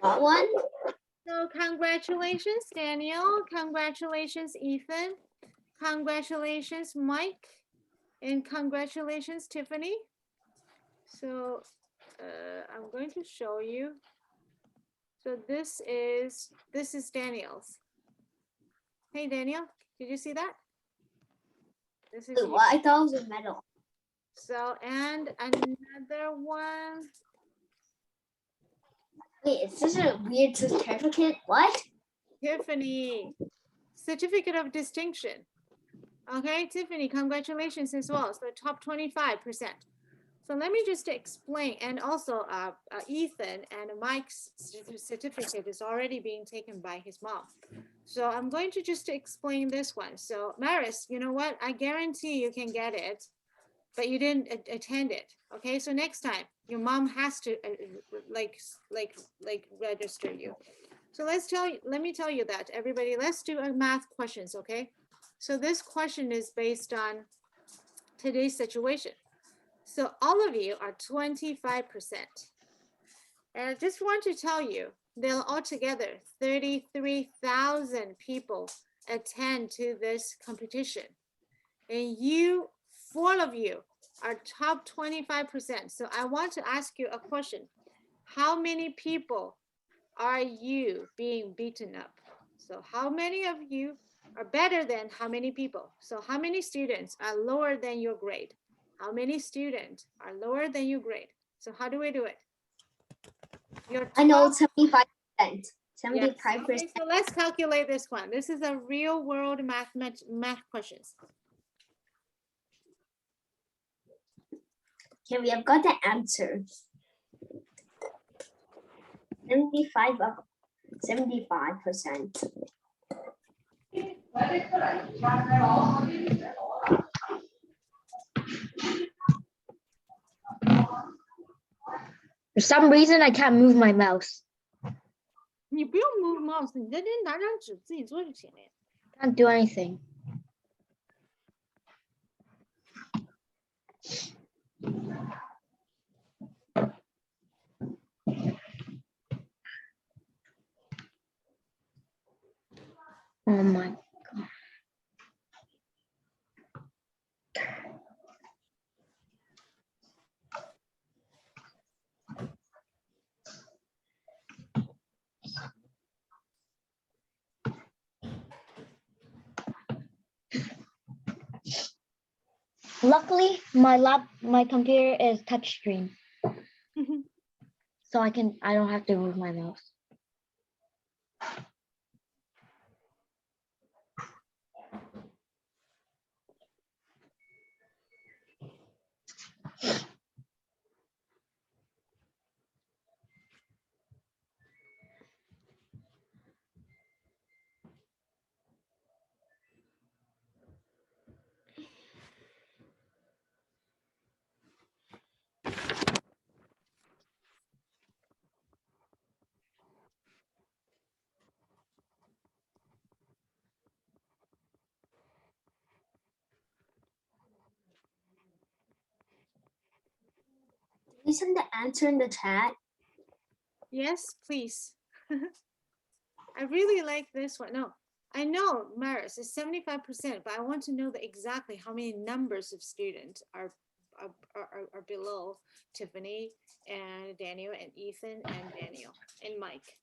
One. So congratulations, Daniel. Congratulations, Ethan. Congratulations, Mike. And congratulations, Tiffany. So I'm going to show you. So this is Daniel's. Hey, Daniel, did you see that? This is you. I thought it was a medal. So, and another one. Wait, is this a weird certificate? What? Tiffany, certificate of distinction. Okay, Tiffany, congratulations as well. So top 25%. So let me just explain. And also Ethan and Mike's certificate is already being taken by his mom. So I'm going to just explain this one. So Maris, you know what? I guarantee you can get it, but you didn't attend it. Okay, so next time your mom has to like register you. So let me tell you that, everybody. Let's do a math questions, okay? So this question is based on today's situation. So all of you are 25%. And I just want to tell you, they'll altogether 33,000 people attend to this competition. And you, 4 of you, are top 25%. So I want to ask you a question. How many people are you being beaten up? So how many of you are better than how many people? So how many students are lower than your grade? How many students are lower than your grade? So how do we do it? I know 75%. 75%. Yes. Okay, so let's calculate this one. This is a real world math questions. Okay, we have got the answer. 75%. For some reason, I can't move my mouse. 你不用 move mouse， 你在这拿张纸自己做就行了呀。 Can't do anything. Oh my God. Luckily, my computer is touchscreen. So I don't have to move my mouse. Can you send the answer in the chat? Yes, please. I really like this one. No, I know Maris is 75%, but I want to know exactly how many numbers of students are below Tiffany and Daniel and Ethan and Daniel and Mike.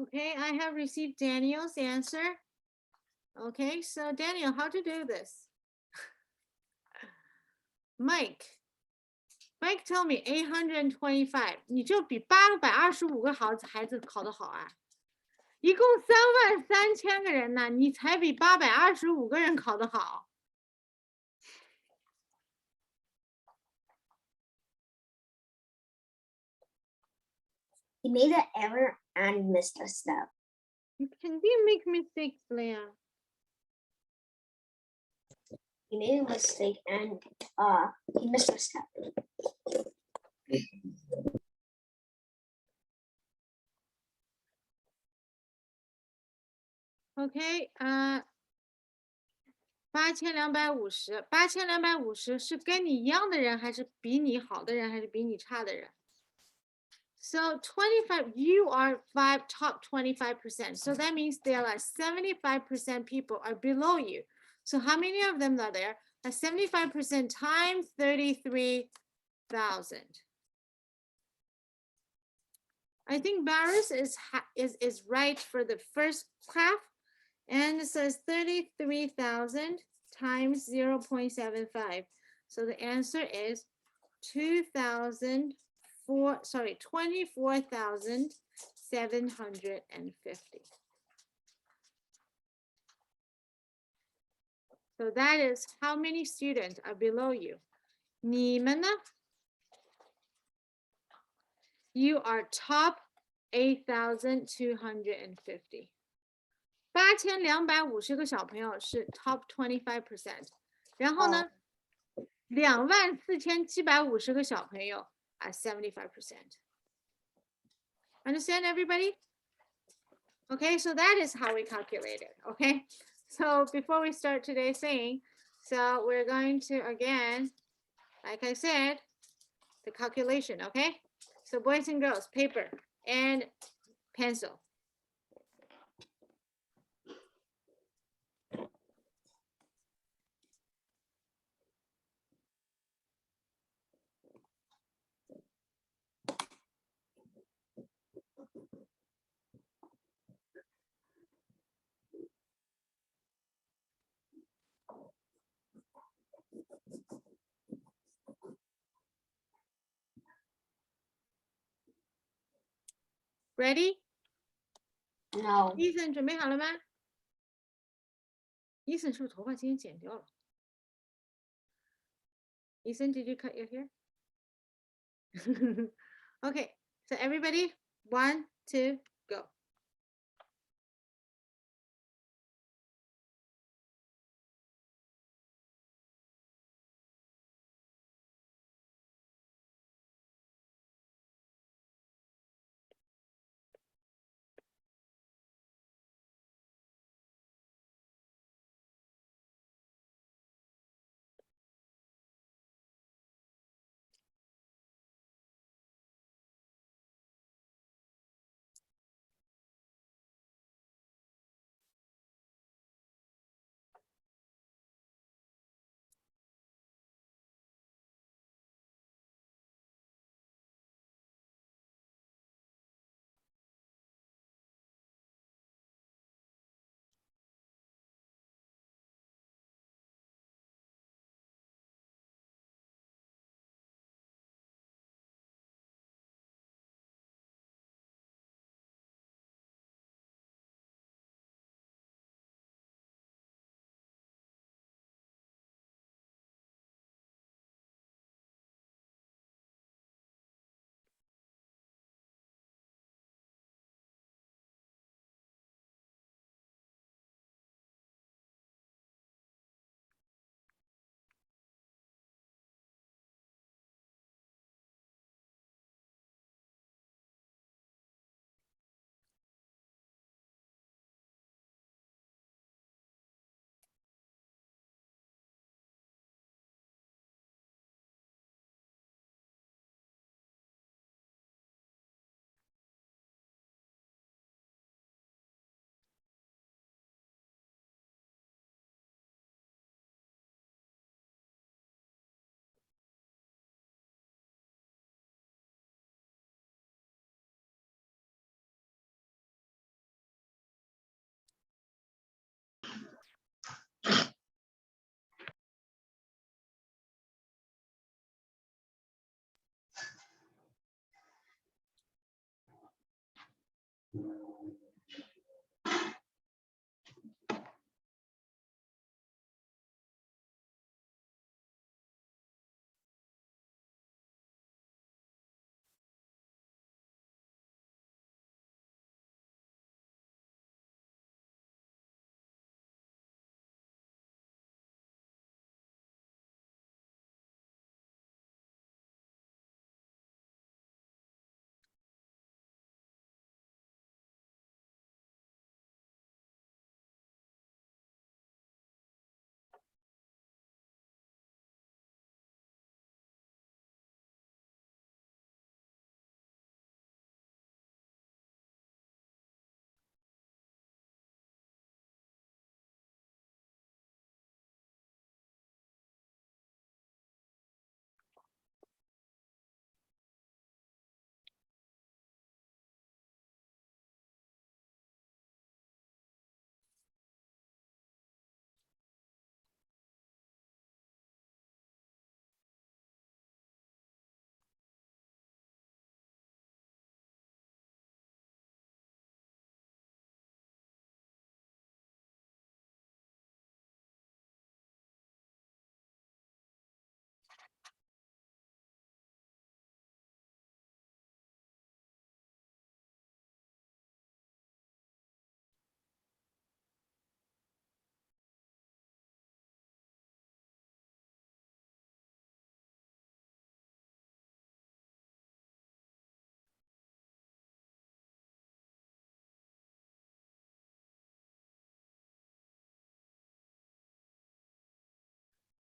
Okay, I have received Daniel's answer. Okay, so Daniel, how to do this? Mike, tell me 825，你就比825个孩子考得好啊！一共33000个人呢，你才比825个人考得好。He made an error and missed a step. You can make mistakes, Leah. He made a mistake and he missed a step. OK，8250是跟你一样的人，还是比你好的人，还是比你差的人？ So 25, you are top 25%. So that means there are 75% people are below you. So how many of them are there? 75% times 33,000. I think Barris is right for the first half. And it says 33,000 times 0.75. So the answer is 24,750. So that is how many students are below you. 你们呢? You are top 8,250. 8250个小朋友是 top 25%， 然后呢，24750个小朋友 are 75%. Understand, everybody? Okay, so that is how we calculate it. Okay, so before we start today's saying, so we're going to again, like I said, the calculation. Okay, so boys and girls, paper and pencil. Ready? No. Ethan 准备好了吗 ？Ethan 是不是头发今天剪掉了 ？Ethan, did you cut your hair? Okay, so everybody, 1, 2, go.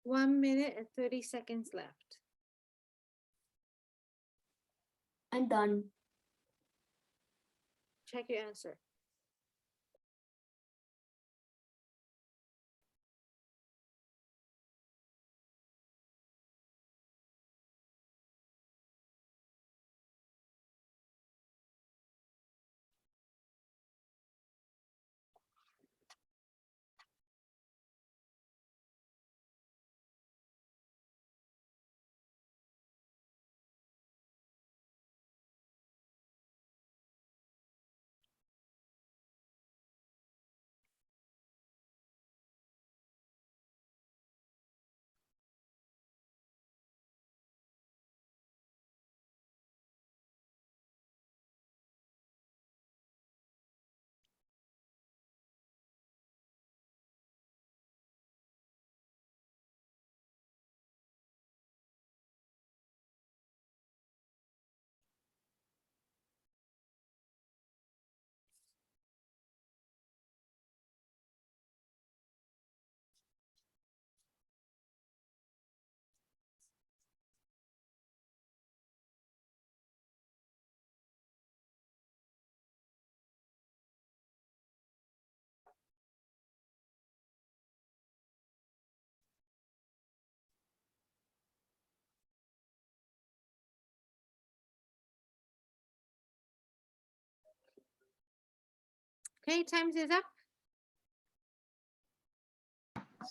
1 minute and 30 seconds left. I'm done. Check your answer. Okay, times is up.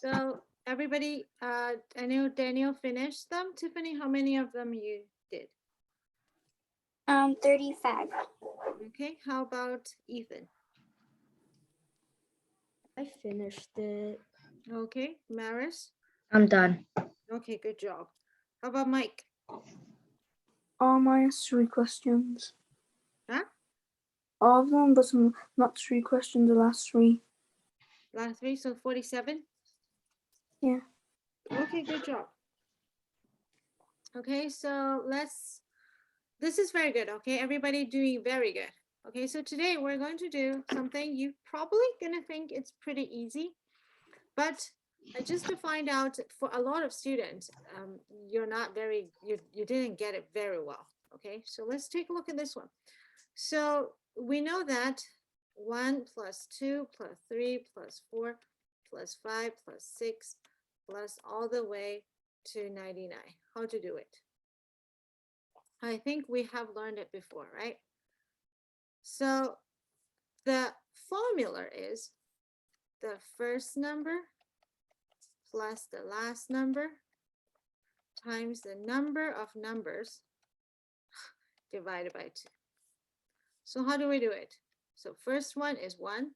So everybody, I know Daniel finished them. Tiffany, how many of them you did? 35. Okay, how about Ethan? I finished it. Okay, Maris? I'm done. Okay, good job. How about Mike? All minus 3 questions. Huh? All of them, but some not 3 questions, the last 3. Last three, so 47? Yeah. Okay, good job. Okay, so this is very good, okay? Everybody doing very good. Okay, so today we're going to do something you probably gonna think it's pretty easy, but just to find out for a lot of students, you didn't get it very well, okay? So let's take a look at this one. So we know that 1 plus 2 plus 3 plus 4 plus 5 plus 6 plus all the way to 99. How to do it? I think we have learned it before, right? So the formula is the first number plus the last number times the number of numbers divided by 2. So how do we do it? So first one is 1.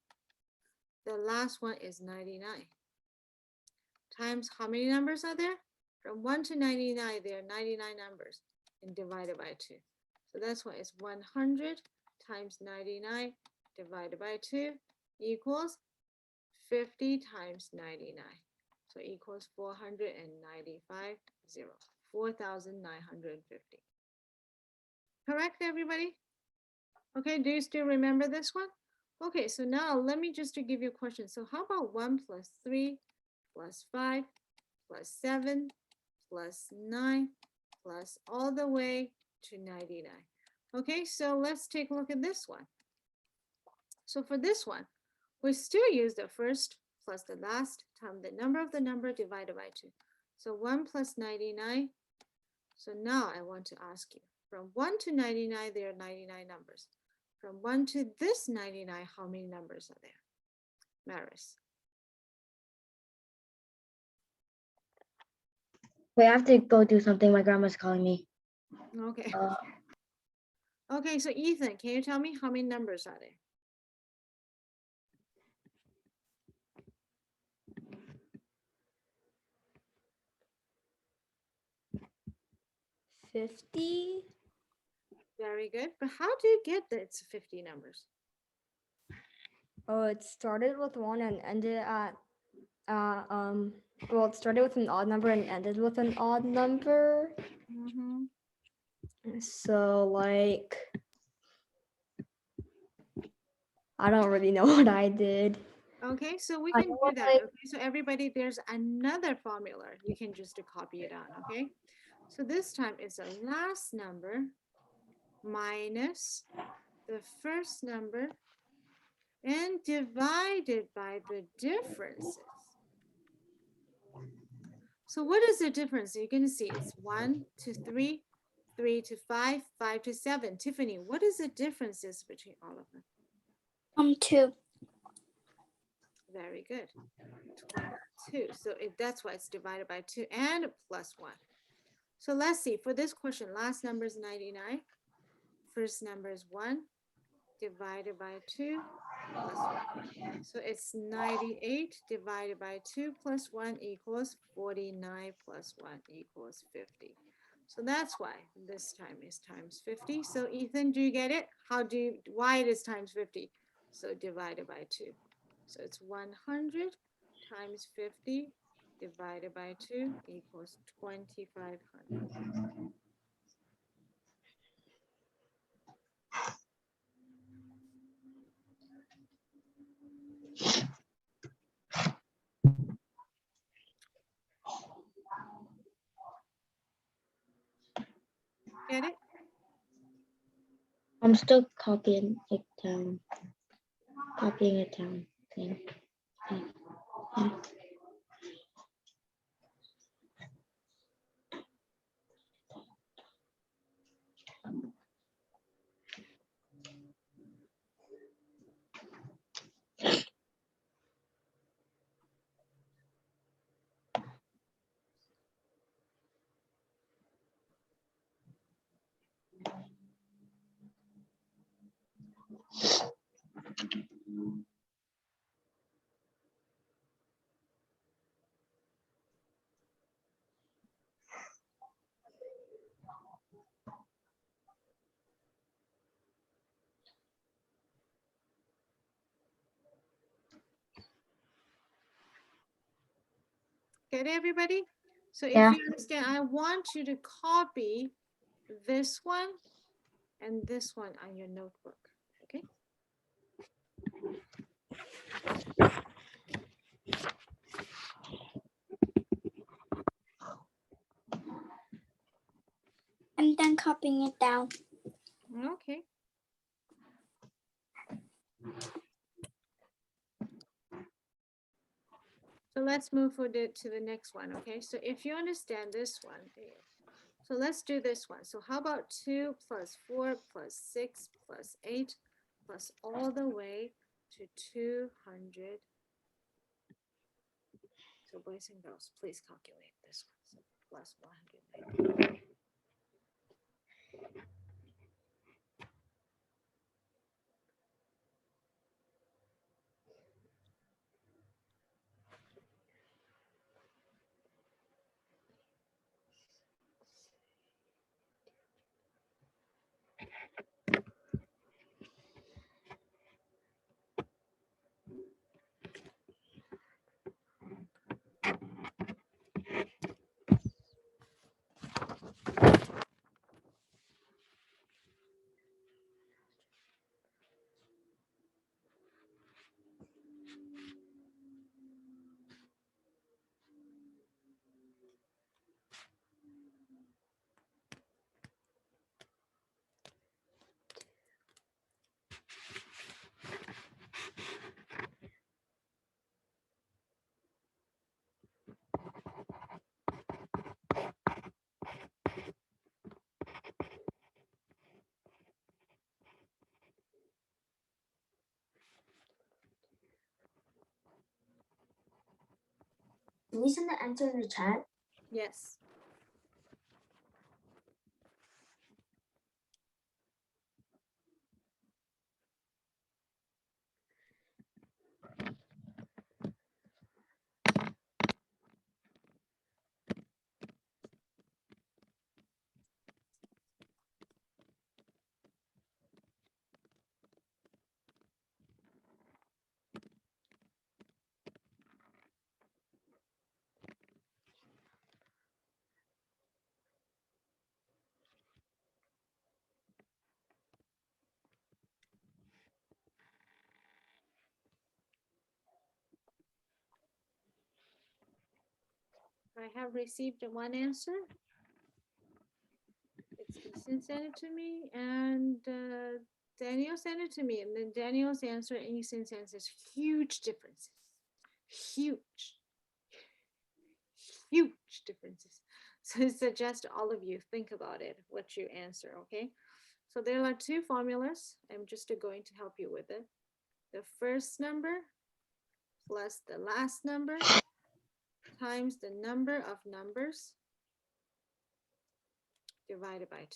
The last one is 99. Times how many numbers are there? From 1 to 99, there are 99 numbers and divided by 2. So that's why it's 100 times 99 divided by 2 equals 50 times 99. So equals 495, 4,950. Correct, everybody? Okay, do you still remember this one? Okay, so now let me just to give you a question. So how about 1 plus 3 plus 5 plus 7 plus 9 plus all the way to 99? Okay, so let's take a look at this one. So for this one, we still use the first plus the last times the number of the number divided by 2. So 1 plus 99. So now I want to ask you, from 1 to 99, there are 99 numbers. From 1 to this 99, how many numbers are there? Maris. Wait, I have to go do something. My grandma's calling me. Okay. Uh, Okay, so Ethan, can you tell me how many numbers are there? $50. Very good. But how do you get that it's 50 numbers? Oh, it started with 1 and ended at well, it started with an odd number and ended with an odd number. Mhm. So like I don't really know what I did. Okay, so we I can know do what that. Okay, so everybody, there's another formula. You can just copy it out, okay? So this time it's the last number minus the first number and divided by the differences. So what is the difference? You're going to see it's 1 to 3, 3 to 5, 5 to 7. Tiffany, what is the differences between all of them? 2. Very good. 22. So that's why it's divided by 2 and plus 1. So let's see. For this question, last number is 99. First number is 1 divided by 2 plus 1. So it's 98 divided by 2 plus 1 equals 49 plus 1 equals 50. So that's why this time is times 50. So Ethan, do you get it? Why it is times 50? So divided by 2. So it's 100 times 50 divided by 2 equals 2,500. Get it? I'm still copying it down. Copying it down. Thing. Yeah. Get it, everybody? So if Yeah. you understand, I want you to copy this one and this one on your notebook, okay? I'm done copying it down. Okay. So let's move to the next one, okay? So if you understand this one, so let's do this one. So how about 2 plus 4 plus 6 plus 8 plus all the way to 200. So boys and girls, please calculate this one. So plus 190. Can we send the answer in the chat? Yes. I have received one answer. It's Ethan sent it to me, and Daniel sent it to me, and then Daniel's answer and Ethan's answer is huge differences. Huge differences. So I suggest all of you think about it, what you answer, okay? So there are two formulas. I'm just going to help you with it. The first number plus the last number times the number of numbers divided by 2.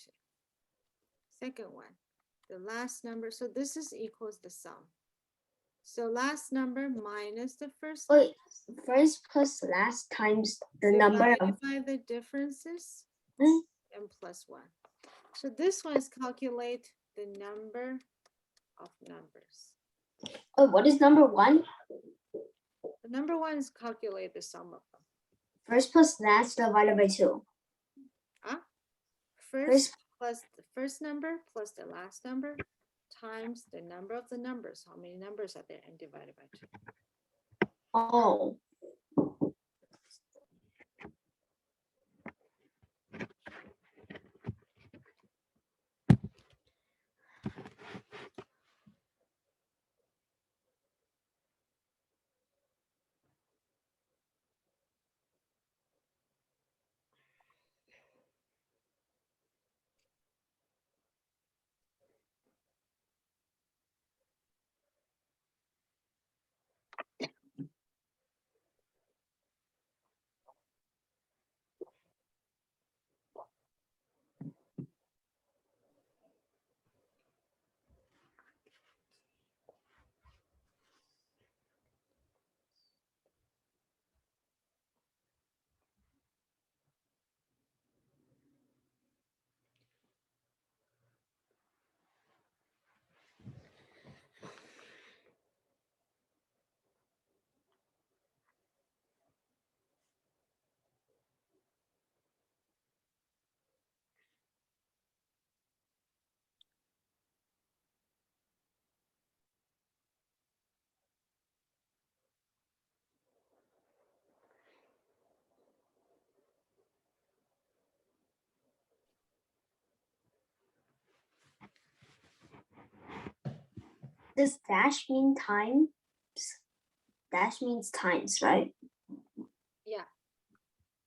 Second one, the last number. So this is equals the sum. So last number minus the first Wait, first plus last times the number of. divided by the differences Hmm? and plus 1. So this one is calculate the number of numbers. Oh, what is number 1? The number 1 is calculate the sum of them. First plus last divided by 2. First plus the first number plus the last number times the number of the numbers. How many numbers are there, and divided by 2. Oh. Does dash mean times? Dash means times, right? Yeah.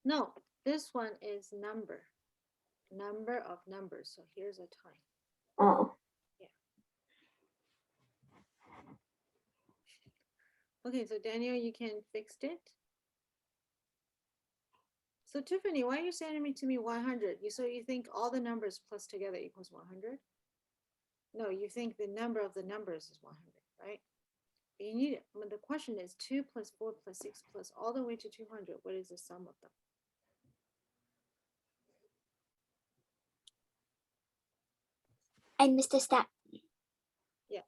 No, this one is number. Number of numbers. So here's a time. Oh. Okay, so Daniel, you can fix it. So Tiffany, why are you sending to me 100? So you think all the numbers plus together equals 100? No, you think the number of the numbers is 100, right? But you need, the question is 2 plus 4 plus 6 plus all the way to 200. What is the sum of them? I missed a step. Yeah.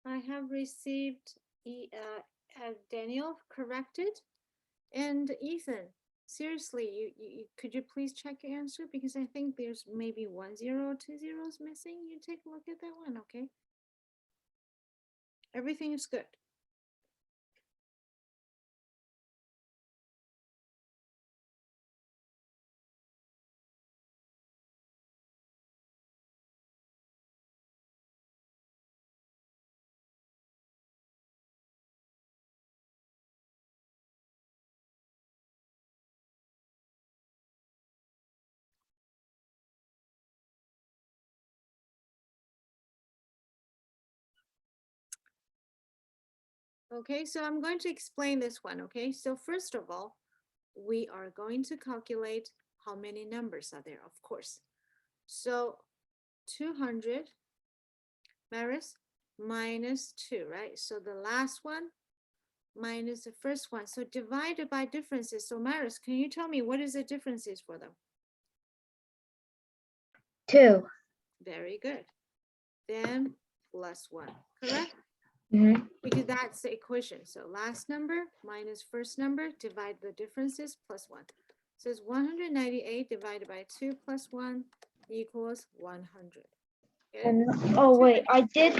I have received Daniel corrected, and Ethan, seriously, you could you please check your answer, because I think there's maybe 1 0, 2 zeros missing. You take a look at that one, okay? Everything is good. Okay, so I'm going to explain this one, okay? So first of all, we are going to calculate how many numbers are there, of course. So 200, Maris, minus 2, right? So the last one minus the first one. So divided by differences. So Maris, can you tell me what is the differences for them? 2. Very good. Then plus 1, correct? Mhm. Because that's the equation. So last number minus first number, divide the differences plus 1. So it's 198 divided by 2 plus 1 equals 100. Get it? And oh wait, I did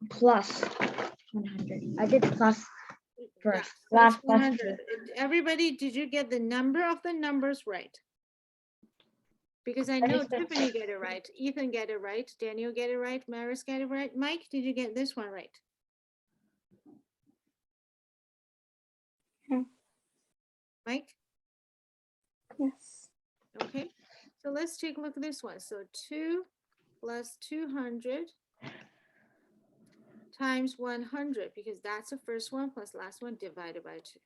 plus 100. I did plus first. So Last it's plus 100. Everybody, did you get the number of the numbers right? Because I know Tiffany get it right, Ethan get it right, Daniel get it right, Maris get it right. Mike, did you get this one right? Yeah. Mike? Yes. Okay, so let's take a look at this one. So 2 plus 200 times 100, because that's the first one plus last one divided by 2.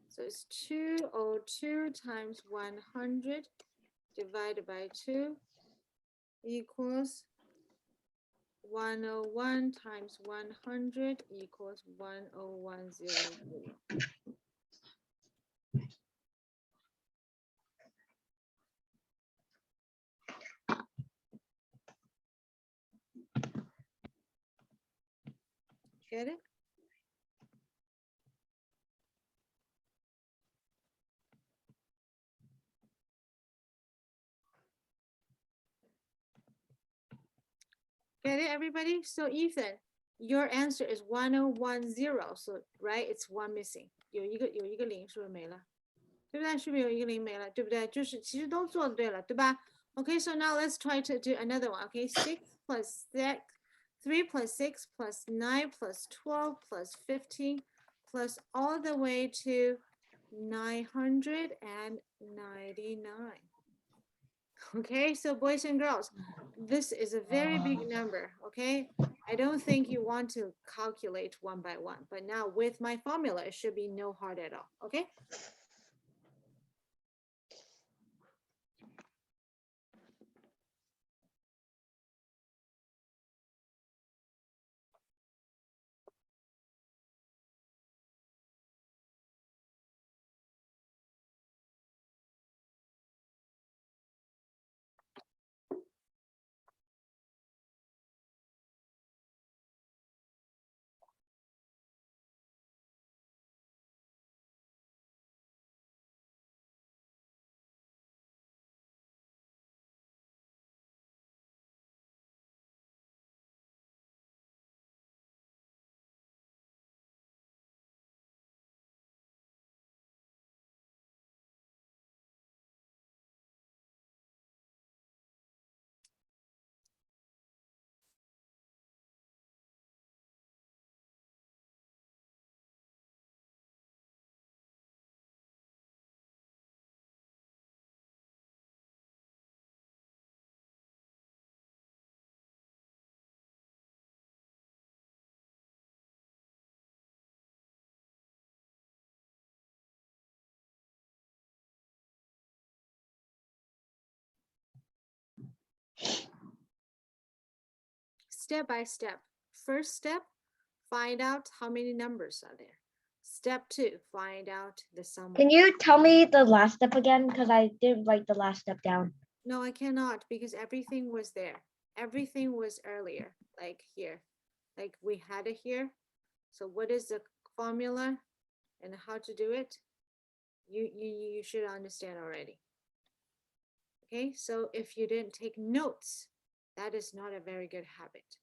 So it's 202 times 100 divided by 2 equals 101 times 100 equals 10100. Get it? Get it, everybody? So Ethan, your answer is 1010. So right, it's one missing. 有一个零是不是没了？对不对？是不是有一个零没了？对不对？就是其实都做对了，对吧？Okay, so now let's try to do another one. Okay, 6 plus 6, 3 plus 6 plus 9 plus 12 plus 15 plus all the way to 999. Okay, so boys and girls, this is a very big number, okay? I don't think you want to calculate one by one, but now with my formula, it should be no hard at all, okay? Step by step. First step, find out how many numbers are there. Step 2, find out the sum. Can you tell me the last step again? Because I didn't write the last step down. No, I cannot because everything was there. Everything was earlier, like here. Like we had it here. So what is the formula and how to do it? You should understand already. Okay, so if you didn't take notes, that is not a very good habit.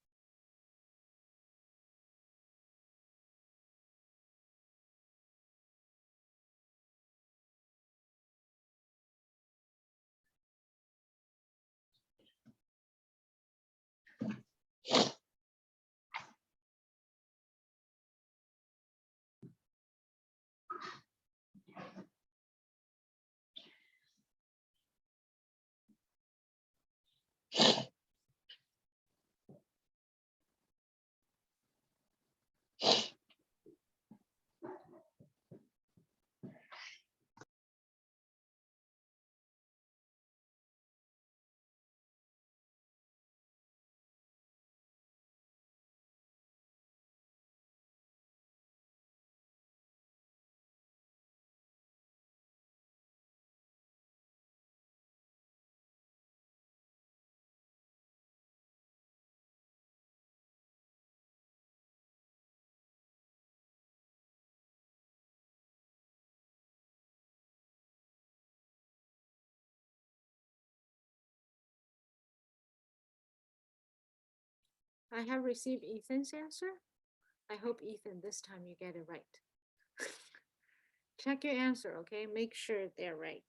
I have received Ethan's answer. I hope Ethan, this time you get it right. Check your answer, okay? Make sure they're right.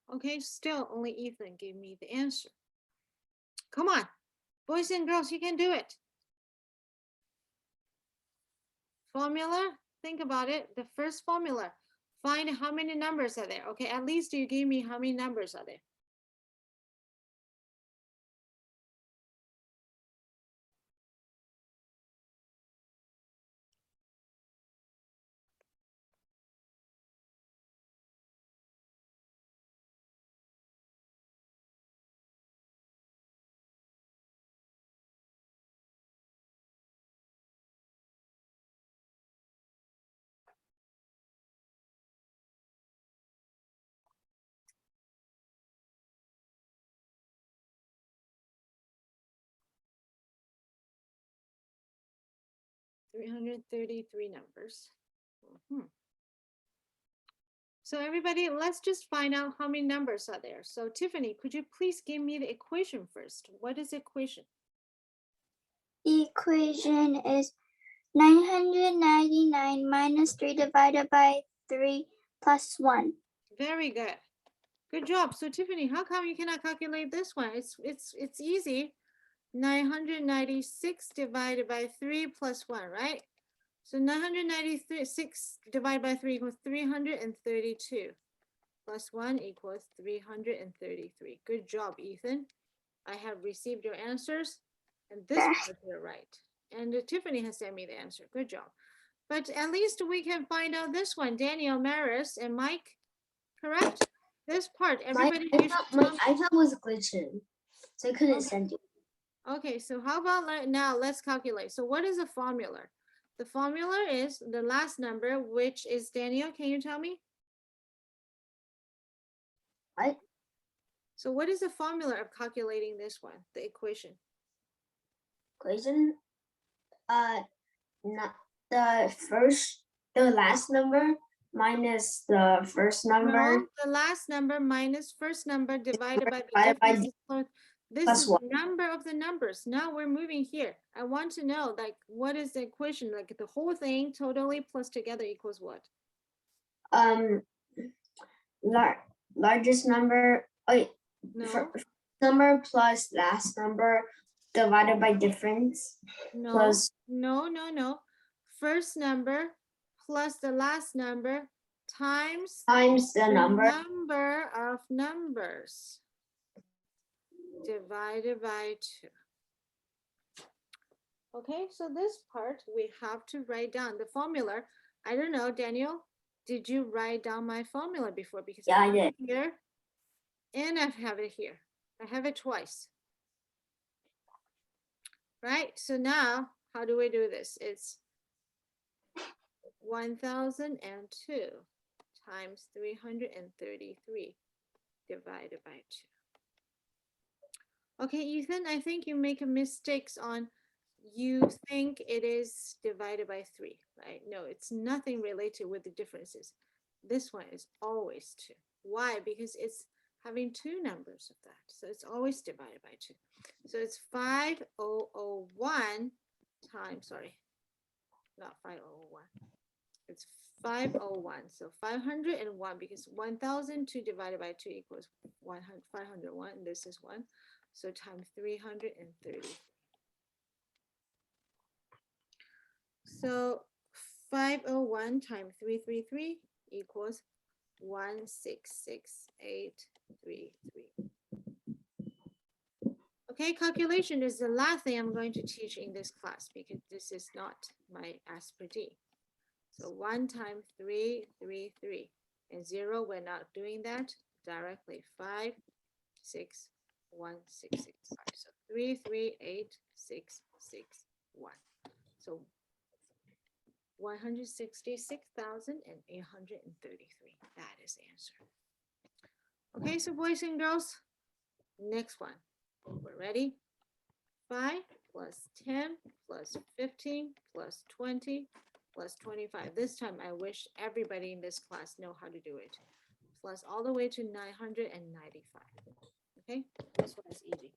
Okay, still only Ethan gave me the answer. Come on, boys and girls, you can do it. Formula, think about it. The first formula, find how many numbers are there. Okay, at least you gave me how many numbers are there. $333 numbers. So everybody, let's just find out how many numbers are there. So Tiffany, could you please give me the equation first? What is the equation? Equation is 999 minus 3 divided by 3 plus 1. Very good. Good job. So Tiffany, how come you cannot calculate this one? It's easy. 996 divided by 3 plus 1, right? So 996 divided by 3 equals 332. Plus 1 equals 333. Good job, Ethan. I have received your answers, and this part you're right. And Tiffany has sent me the answer. Good job. But at least we can find out this one. Daniel, Maris, and Mike, correct? This part, everybody. My iPad was glitching, so I couldn't send you. Okay, so how about now let's calculate. So what is the formula? The formula is the last number, which is Daniel, can you tell me? What? So what is the formula of calculating this one, the equation? Equation? Not the last number minus the first number. No, the last number minus first number divided by the divided by difference. This plus is one. the number of the numbers. Now we're moving here. I want to know, like, what is the equation? Like the whole thing totally plus together equals what? Largest number. No, Number plus last number divided by difference. no, Plus no. First number plus the last number times the number. number of numbers divided by 2. Okay, so this part we have to write down the formula. I don't know, Daniel, did you write down my formula before? Because Yeah, I have did. it here and I have it here. I have it twice. Right, so now how do we do this? It's 1002 times 333 divided by 2. Okay, Ethan, I think you make mistakes on, you think it is divided by 3, right? No, it's nothing related with the differences. This one is always 2. Why? Because it's having 2 numbers of that. So it's always divided by 2. So it's 5001 times, sorry, not 5001. It's 501. So 501 because 1002 divided by 2 equals 501. This is 1. So times 330. So 501 times 333 equals 166,833. Okay, calculation is the last thing I'm going to teach in this class because this is not my asperity. So 1 times 3, 3, 3. And 0, we're not doing that directly. 5, 6, 1, 6, 6, 5. So 3, 3, 8, 6, 6, 1. So 166,833. That is the answer. Okay, so boys and girls, next one. We're ready? 5 plus 10 plus 15 plus 20 plus 25. This time I wish everybody in this class know how to do it. Plus all the way to 995. Okay, this one is easy.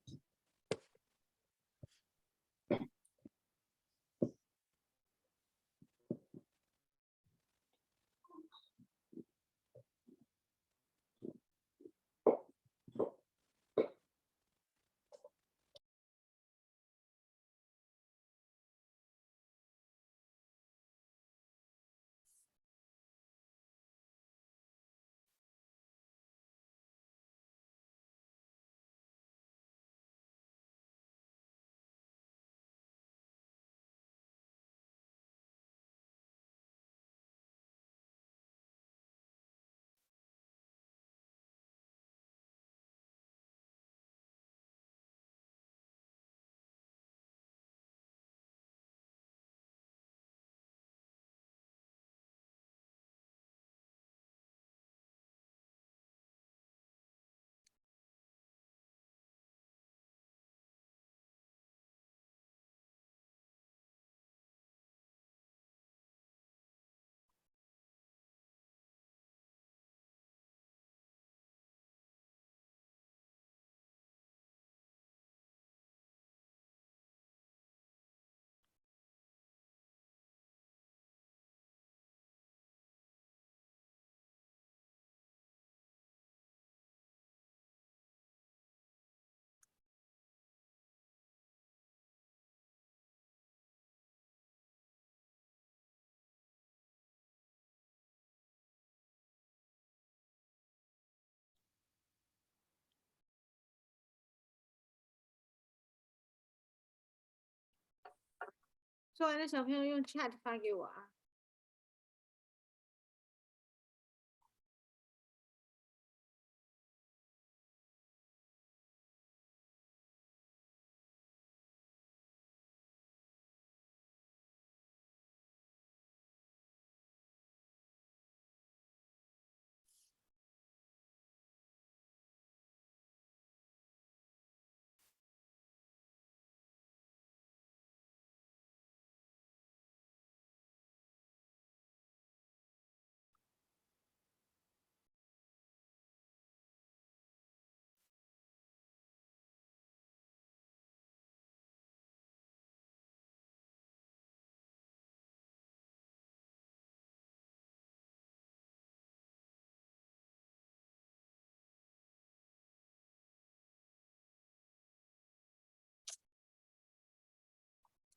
做完的小朋友用 chat 发给我啊。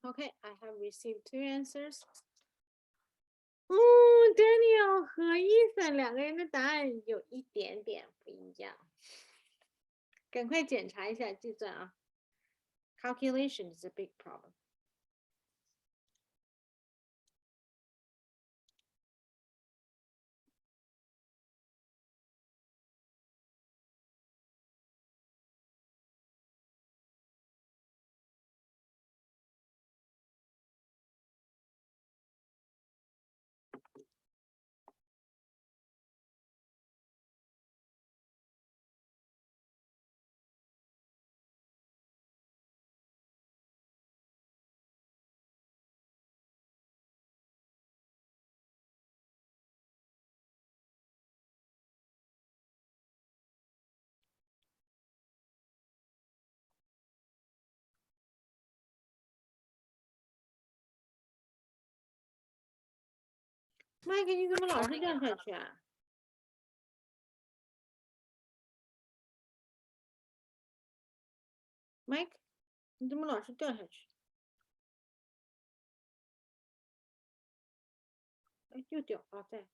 Okay, I have received 2 answers. Daniel 和 Ethan 2个人的答案有一点点不一样，赶快检查一下计算啊。Calculation is a big problem. Mike， 你怎么老是掉下去啊？Mike， 你怎么老是掉下去？哎，又掉啊，在。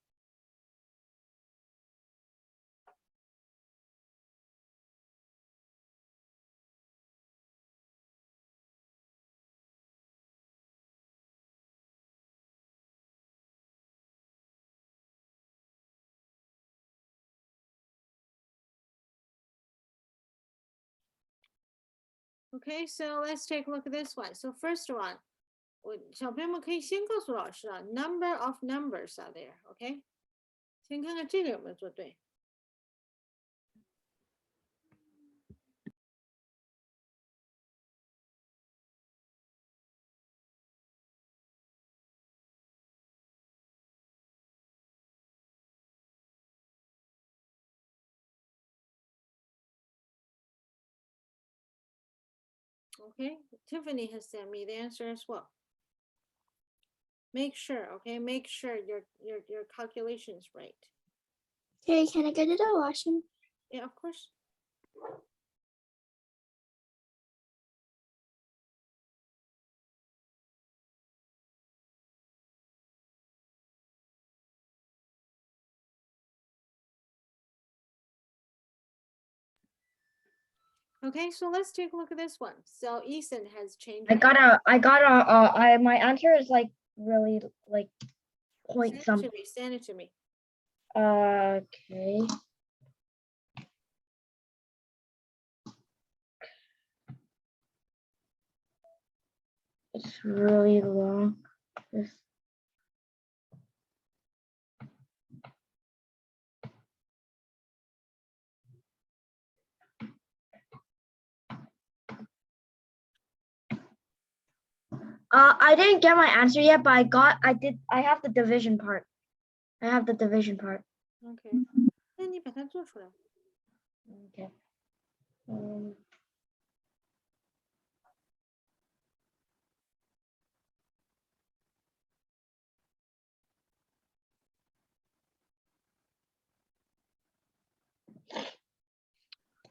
Okay, so let's take a look at this one. So first one, 小朋友们可以先告诉老师啊 ，number of numbers are there. OK， 先看看这个有没有做对。Okay, Tiffany has sent me the answer as well. Make sure, okay, make sure your calculation is right. Okay, can I get it a washing? Yeah, of course. Okay, so let's take a look at this one. So Ethan has changed. My answer is like really like point something. Send it to me. Okay. It's really long. I didn't get my answer yet, but I have the division part. I have the division part. Okay. 那你把它做出来。 Okay.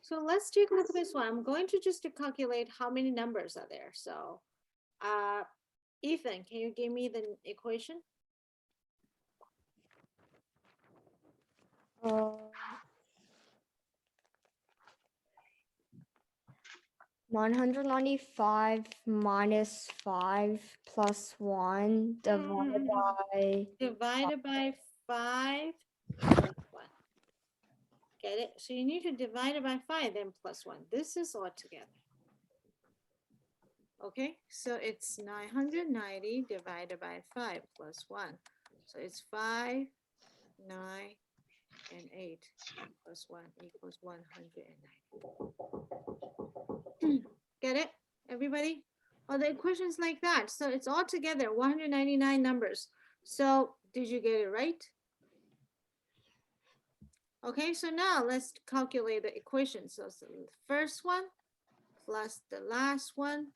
So let's take a look at this one. I'm going to just to calculate how many numbers are there. So, Ethan, can you give me the equation? 995 minus 5 plus 1 divided by Divided by 5 plus 1. Get it? So you need to divide it by 5, then plus 1. This is all together. Okay, so it's 990 divided by 5 plus 1. So it's 5, 9, and 8 plus 1 equals 190. Get it, everybody? Well, the equations like that. So it's all together 199 numbers. So did you get it right? Okay, so now let's calculate the equation. So the first one plus the last one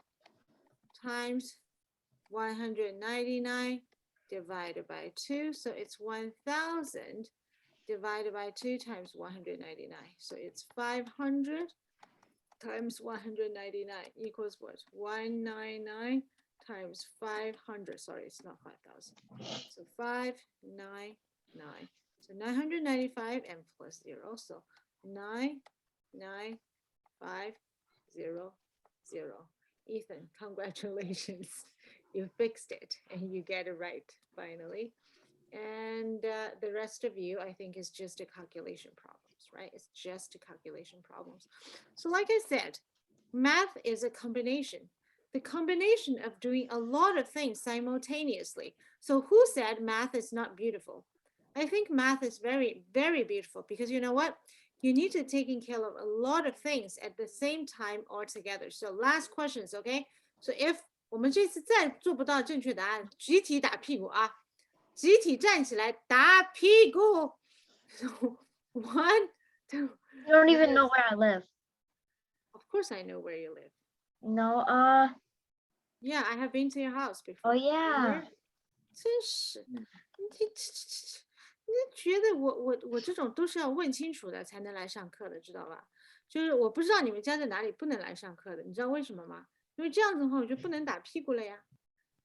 times 199 divided by 2. So it's 1000 divided by 2 times 199. So it's 500 times 199 equals what? 199 times 500. Sorry, it's not 5,000. So 599. So 995 and plus 0. So 99500. Ethan, congratulations. You fixed it and you get it right finally. And the rest of you, I think, is just a calculation problems, right? It's just a calculation problems. So like I said, math is a combination. The combination of doing a lot of things simultaneously. So who said math is not beautiful? I think math is very, very beautiful because you know what? You need to taking care of a lot of things at the same time all together. So last questions, okay? So if 我们这次再做不到正确答案，集体打屁股啊！集体站起来打屁股。So 1, 2. You don't even know where I live. Of course I know where you live. No, Yeah, I have been to your house before. oh yeah. 真是，你觉得我这种都是要问清楚的才能来上课的，知道吧？就是我不知道你们家在哪里不能来上课的，你知道为什么吗？因为这样子的话我就不能打屁股了呀。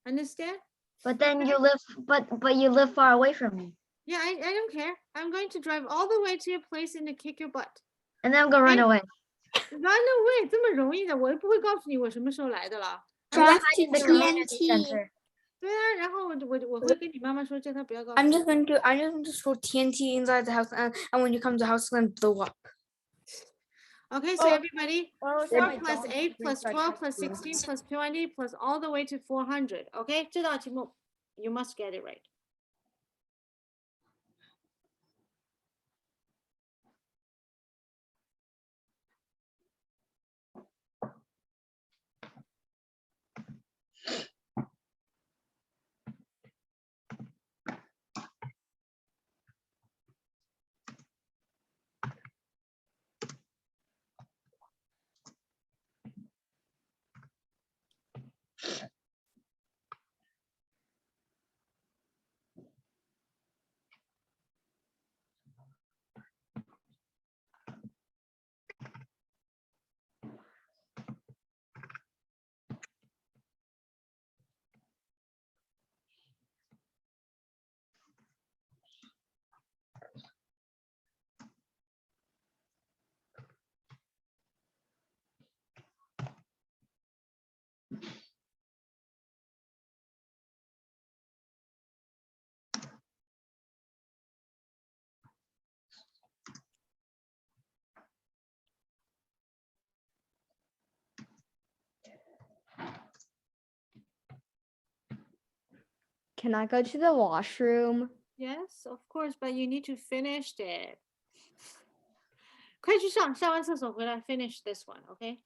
Understand? But then you live, but you live far away from me. Yeah, I don't care. I'm going to drive all the way to your place and to kick your butt. And then I'm gonna run away. Run away 这么容易的，我又不会告诉你我什么时候来的了。 Drive to In the community TNT. center. 对啊，然后我会跟你妈妈说，叫她不要告诉 I'm 你。 just going to throw TNT inside the house, and when you come to the house, it's going to blow up. Okay, so everybody, Oh, 4 plus 8 plus 12 plus 16 plus 20 plus all the way to 400. Okay, 这道题目 you must get it right. Can I go to the washroom? Yes, of course, but you need to finish it. 快去上，上完厕所回来 finish this one, okay?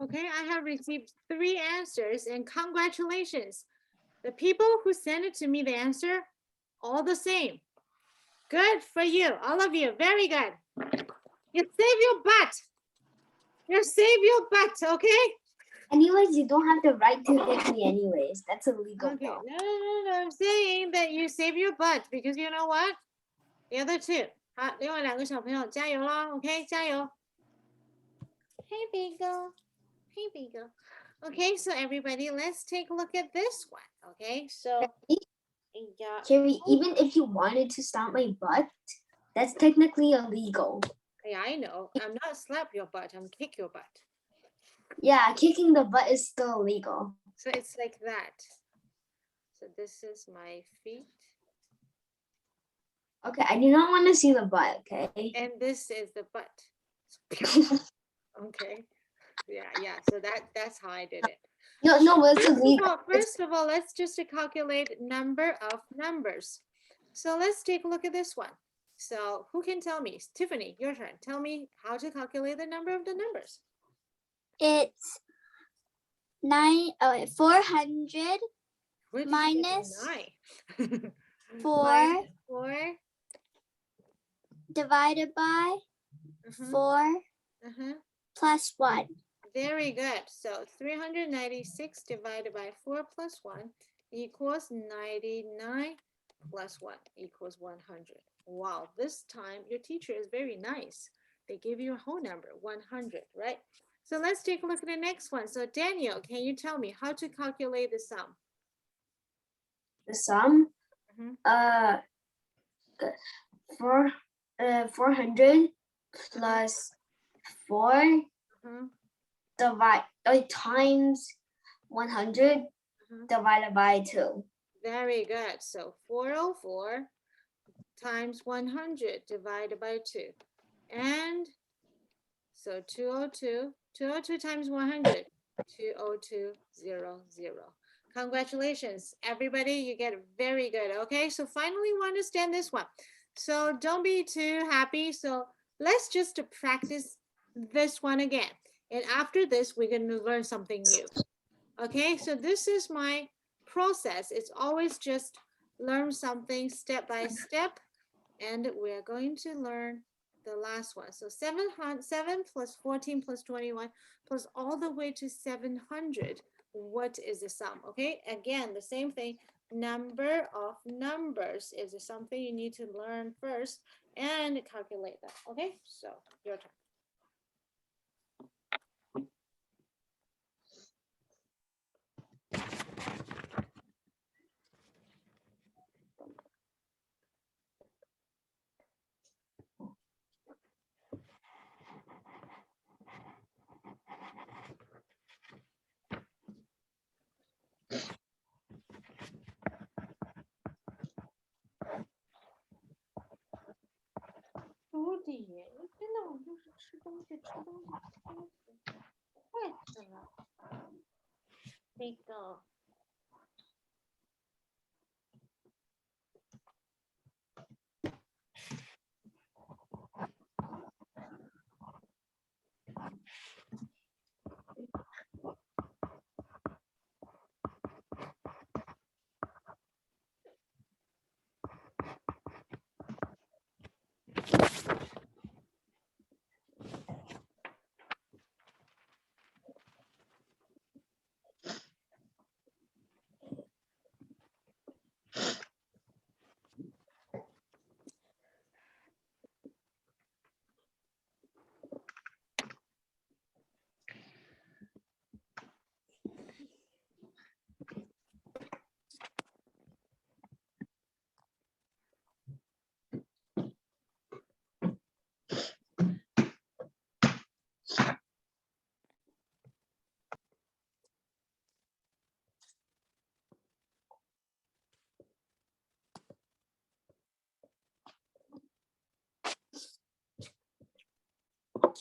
Okay, I have received 3 answers and congratulations. The people who sent it to me, the answer, all the same. Good for you, all of you, very good. You save your butt. You save your butt, okay? Anyways, you don't have the right to hit me anyways. That's illegal Okay, though. no, I'm saying that you save your butt because you know what? The other two. 好，另外2个小朋友加油啦 ，OK， 加油。Hey, Beagle. Hey, Beagle. Okay, so everybody, let's take a look at this one. Okay, so yeah, Carrie, even if you wanted to stomp my butt, that's technically illegal. yeah, I know. I'm not slap your butt. I'm kick your butt. Yeah, kicking the butt is still illegal. So it's like that. So this is my feet, Okay, I do not want to see the butt, okay? and this is the butt. Okay. Yeah. So that's how I did it. No, but it's illegal. First of all, let's just calculate number of numbers. So let's take a look at this one. So who can tell me? Tiffany, your turn. Tell me how to calculate the number of the numbers. It's 400 Where did you get the Minus 9? 4 Minus 4. divided by Mhm, 4 uh-huh. plus 1. Very good. So 396 divided by 4 plus 1 equals 99 plus 1 equals 100. Wow, this time your teacher is very nice. They give you a whole number, 100, right? So let's take a look at the next one. So Daniel, can you tell me how to calculate the sum? The sum, Mhm. 400 plus 4 Mhm, times 100 mhm. divided by 2. Very good. So 404 times 100 divided by 2. And so 202 times 100, 20200. Congratulations, everybody. You get very good. Okay, so finally we understand this one. So don't be too happy. So let's just practice this one again. And after this, we're going to learn something new. Okay, so this is my process. It's always just learn something step by step. And we're going to learn the last one. So 7 plus 14 plus 21 plus all the way to 700. What is the sum? Okay, again, the same thing. Number of numbers is something you need to learn first and calculate that. Okay, so your turn.朱迪，你真的我就是吃东西，坏死了。那个。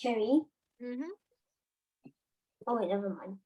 Carrie? Mm-hmm. Oh, wait, never mind.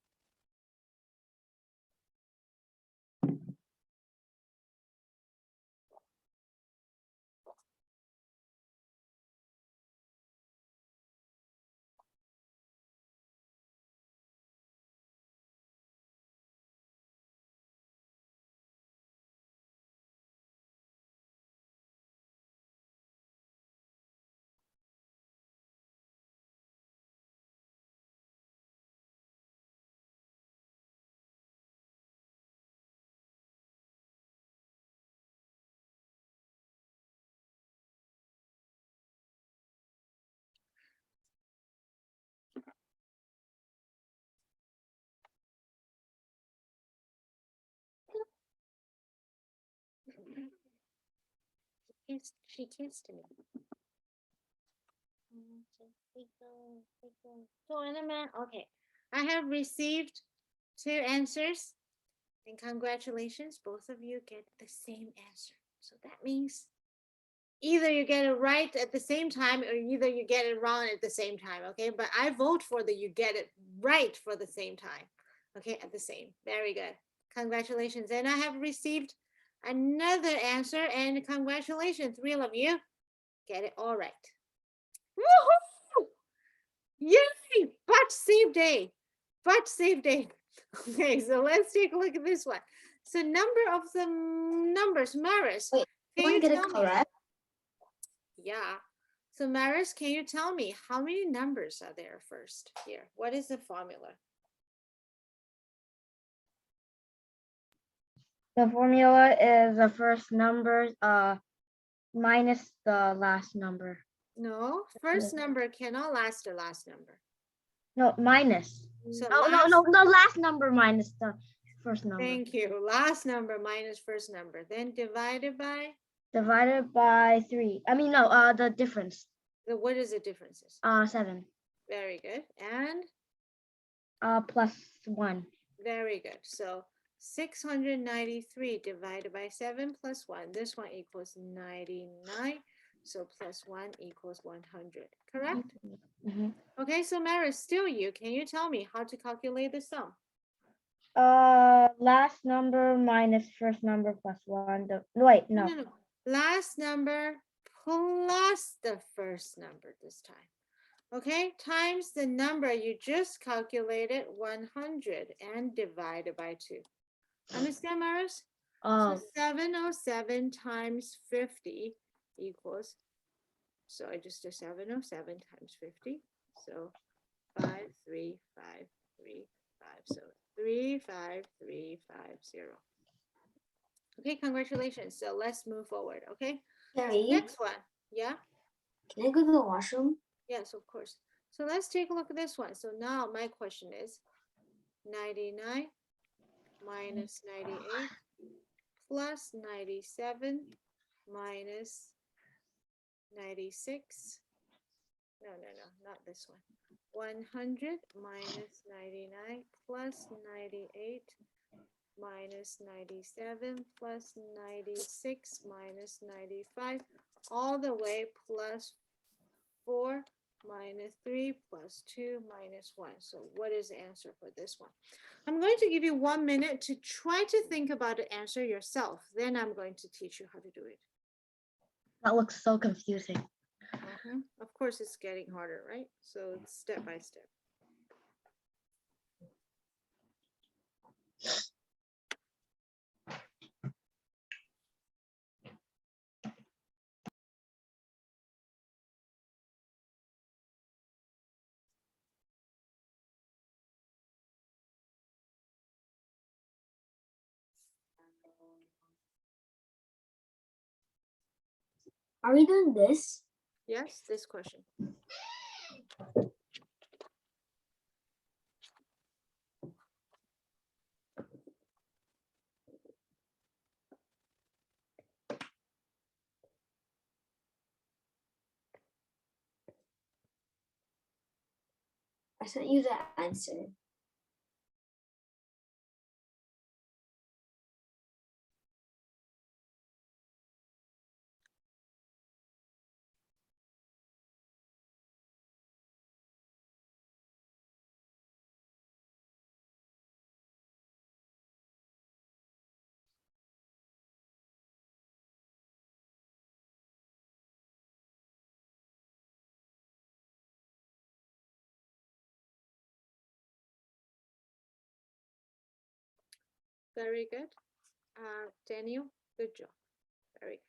She kissed me. Tournament. Okay. I have received 2 answers. And congratulations, both of you get the same answer. So that means either you get it right at the same time or either you get it wrong at the same time. Okay. But I vote for the you get it right for the same time. Okay. At the same. Very good. Congratulations. And I have received another answer. And congratulations, 3 of you get it all right. Woohoo! Yay! But save day. But save day. Okay, so let's take a look at this one. So number of the numbers, Maris. Wait, can Want you to get it tell me? correct? Yeah. So Maris, can you tell me how many numbers are there first here? What is the formula? The formula is the first number minus the last number. No, first number cannot last the last number. No, minus. So Oh, last, no, last number minus the first number. thank you. Last number minus first number. Then divided by Divided by 3. I mean, no, the difference. what is the differences? 7. Very good. And Plus 1. very good. So 693 divided by 7 plus 1. This one equals 99. So plus 1 equals 100. Correct? Mhm. Okay, so Maris, still you. Can you tell me how to calculate the sum? Last number minus first number plus 1. Wait, no. No. Last number plus the first number this time. Okay, times the number you just calculated, 100, and divided by 2. Understand, Maris? So 707 times 50 equals, so I just did 707 times 50. So 53535. So 35350. Okay, congratulations. So let's move forward. Okay, Carrie, next one. Yeah. can I go to the washroom? Yes, of course. So let's take a look at this one. So now my question is 99 minus 98 plus 97 minus 96. No, not this one. 100 minus 99 plus 98 minus 97 plus 96 minus 95 all the way plus 4 minus 3 plus 2 minus 1. So what is the answer for this one? I'm going to give you 1 minute to try to think about the answer yourself. Then I'm going to teach you how to do it. That looks so confusing. Of course, it's getting harder, right? So it's step by step. Are we doing this? Yes, this question. I sent you the answer. Very good. Daniel, good job. Very good.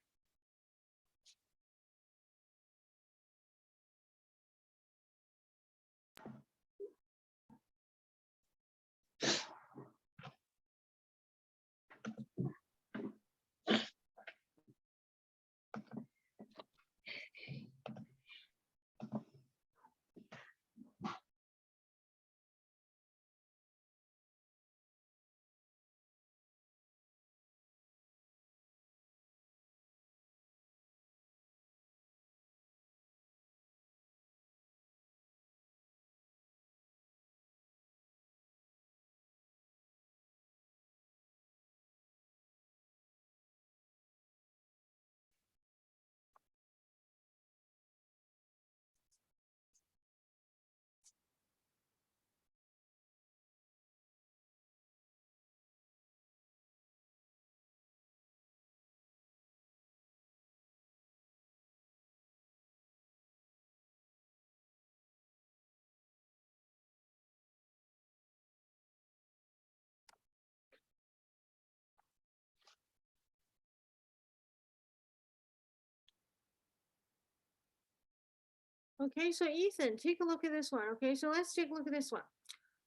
Okay, so Ethan, take a look at this one. Okay, so let's take a look at this one.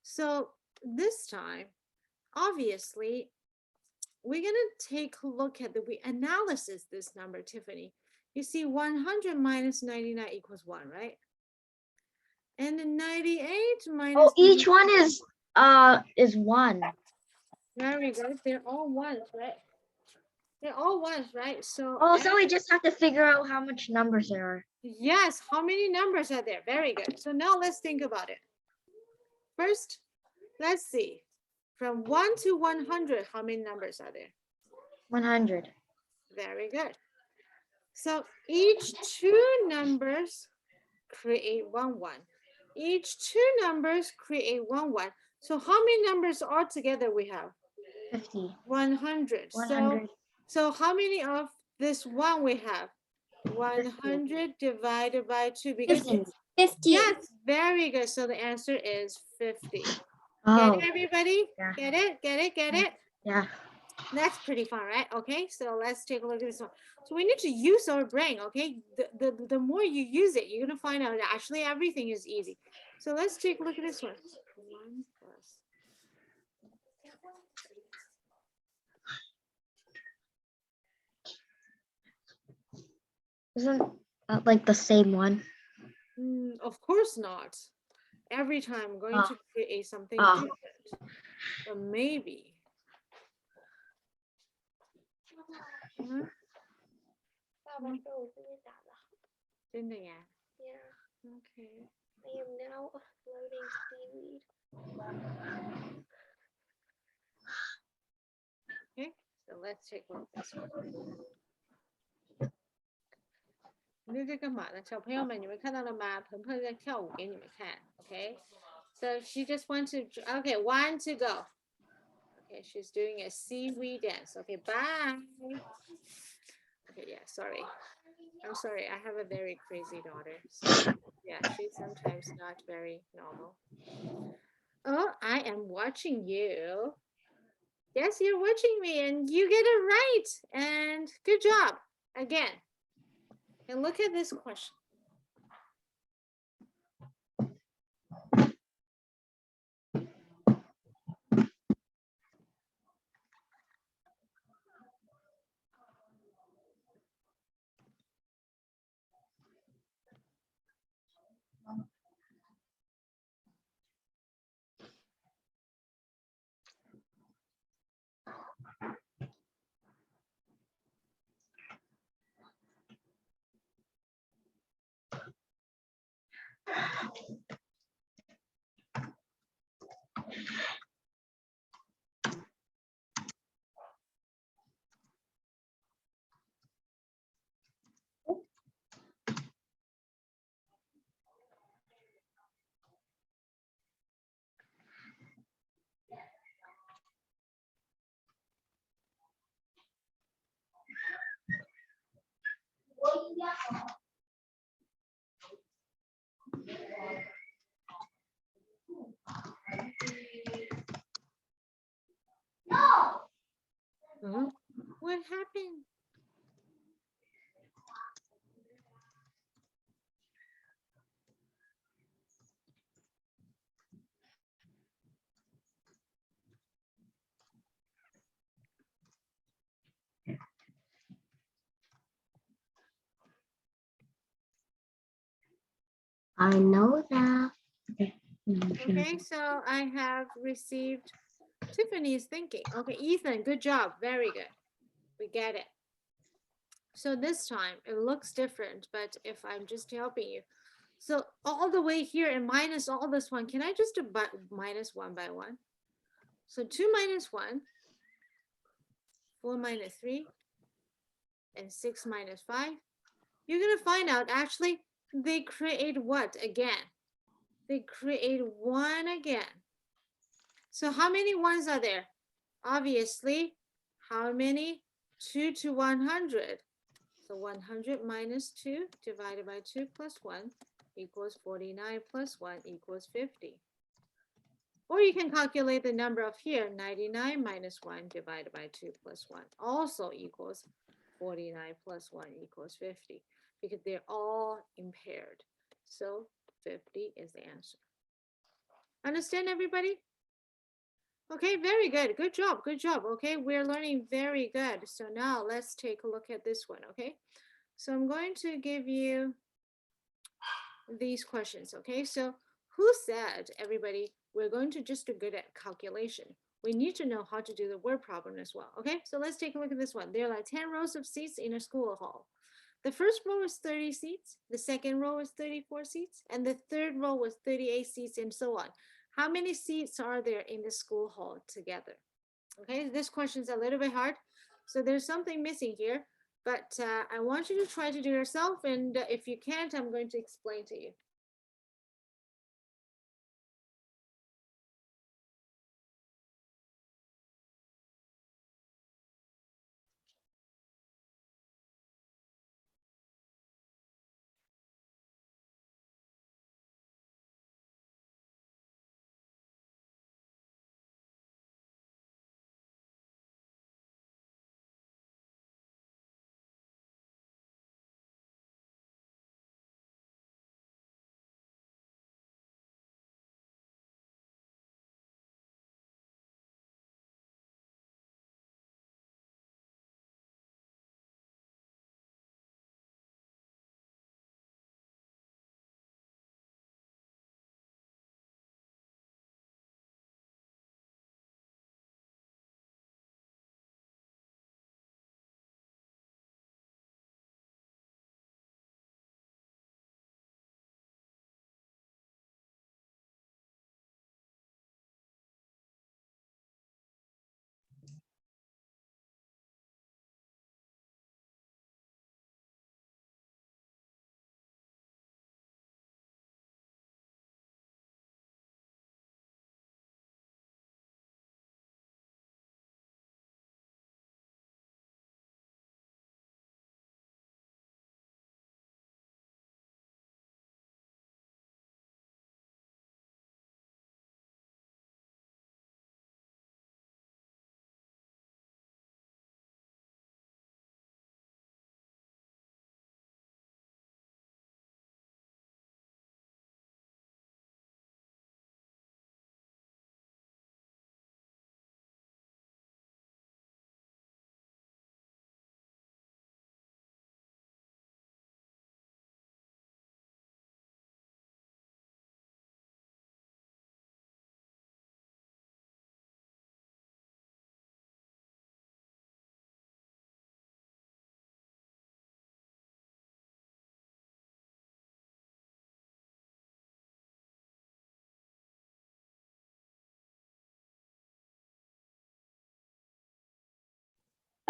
So this time, obviously, we're gonna take a look at we analysis this number, Tiffany. You see 100 minus 99 equals 1, right? And then 98 minus Oh, each 99 one is 1. Very good. They're all ones, right? They're all ones, right? So Oh, so we just have to figure out how much numbers there are. yes, how many numbers are there? Very good. So now let's think about it. First, let's see. From 1 to 100, how many numbers are there? 100. Very good. So each two numbers create 1, 1. Each two numbers create 1, 1. So how many numbers altogether we have? 50. 100. 100. So how many of this 1 we have? 100 divided by 2 because 50. 50. yes, very good. So the answer is 50. Oh, Get it, everybody? yeah. Get it? Get it? Get it? yeah. That's pretty fun, right? Okay, so let's take a look at this one. So we need to use our brain, okay? The more you use it, you're gonna find out that actually everything is easy. So let's take a look at this one. 1 plus. Isn't that like the same one? Of course not. Every time I'm going Ah. to create something Ah. different. But maybe. Mhm. 真的呀? Okay. I am now uploading seaweed. Okay, so let's take a look at this one. 你在干嘛呢？小朋友们，你们看到了吗？鹏鹏在跳舞给你们看。Okay, so she just wants to. Okay, 1 to go. Okay, she's doing a seaweed dance. Okay, bye. Okay, yeah, sorry. I'm sorry. I have a very crazy daughter. So, yeah, she's sometimes not very normal. Oh, I am watching you. Yes, you're watching me and you get it right. And good job again. And look at this question. Huh? What happened? I know that. Okay, so I have received Tiffany's thinking. Okay, Ethan, good job. Very good. We get it. So this time it looks different, but if I'm just helping you. So all the way here and minus all this one, can I just do minus 1 by 1? So 2 minus 1, 4 minus 3, and 6 minus 5. You're going to find out actually they create what again? They create 1 again. So how many ones are there? Obviously, how many? 2 to 100. So 100 minus 2 divided by 2 plus 1 equals 49 plus 1 equals 50. Or you can calculate the number of here, 99 minus 1 divided by 2 plus 1 also equals 49 plus 1 equals 50 because they're all impaired. So 50 is the answer. Understand, everybody? Okay, very good. Good job. Good job. Okay, we're learning very good. So now let's take a look at this one. Okay, so I'm going to give you these questions. Okay, so who said, everybody, we're going to just do good at calculation? We need to know how to do the word problem as well. Okay, so let's take a look at this one. There are like 10 rows of seats in a school hall. The first row is 30 seats, the second row is 34 seats, and the third row was 38 seats, and so on. How many seats are there in the school hall together? Okay, this question is a little bit hard. So there's something missing here, but I want you to try to do yourself. And if you can't, I'm going to explain to you.